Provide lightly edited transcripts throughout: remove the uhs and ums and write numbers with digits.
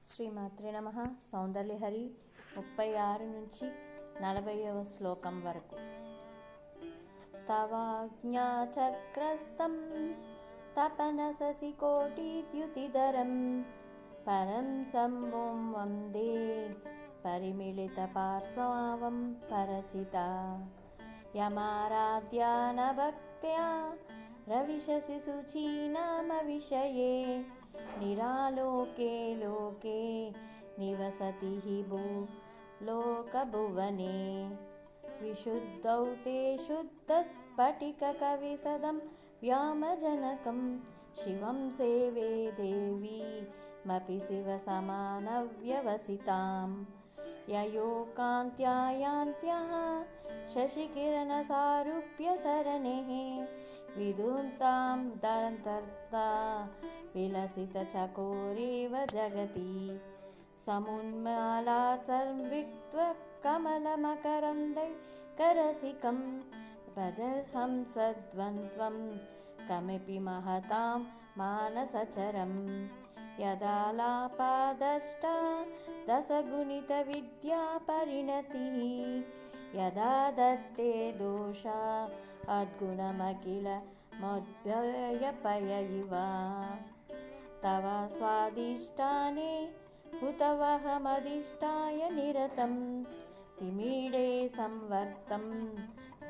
శ్రీమాత్రే నమః. సౌందర్యహరి 36 నుంచి 40వ శ్లోకం వరకు. తవాజ్ఞాచక్రస్థం తపనససికోటిద్యుతిధరం పరం శంభుం వందే పరిమిళితపార్శ్వావం పరచితా యమారాధ్యానభక్త్యా రవిశసి శుచీనామవిషయే నిరాలోకే లోకే నివసతి హి భూలోకభువనే విశుద్ధౌ తే శుద్ధస్ఫటికకవిసదం వ్యామజనకం శివం సేవే దేవీమపి శివసమానవ్యవసితాం యయోకాంత్యాయాంత్యః శశికిరణసారూప్య సరణేః విదుంతాం దంతర్తా విలసితచకోరేవ జగతి సమున్మాలాచర్విక్త్వకమలమకరంदैकरसिकं భజహం సద్వంద్వం కమపి మహతాం మానసచరం యదాలాపాదష్టా దశగుణితవిద్యా పరిణతిః యదా దత్తే దోషా అద్గుణమఖిల మోద్భయపయ ఇవ తవ స్వాదిష్టానే హుతవహమధిష్టాయ నిరతం తిమీడే సంవర్తం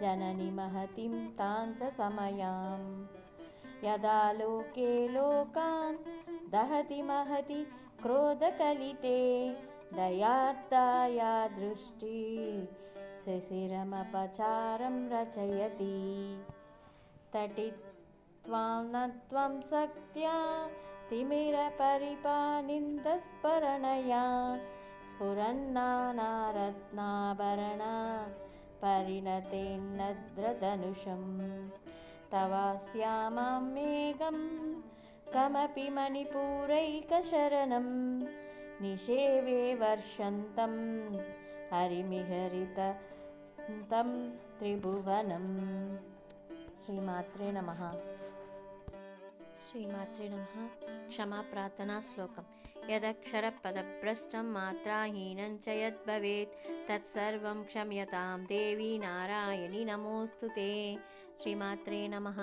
జనని మహతిం తాంచ సమయాం యదా లోకే లోకాన్ దహతి మహతి క్రోధకలితే దయార్దాయా దృష్టి శశిరమపచారం రచయతి తటిత్వాం నత్వం శక్త్యా తిమిరపరిపానిందస్ఫరణయా స్ఫురన్నానారత్నాభరణ పరిణతేన్నద్రధనుషం తవ శ్యామం మేఘం కమపి మణిపూరైకశరణం నిషేవే వర్షంతం హరిమిహరితం త్రిభువనం. శ్రీమాత్రే నమః. శ్రీమాత్రే నమః. క్షమా ప్రార్థనా శ్లోకం. యదక్షరపదభ్రష్టం మాత్రాహీనం చ యద్భవేత్ తత్సర్వం క్షమ్యతాం దేవి నారాయణి నమోస్తుతే. శ్రీమాత్రే నమః.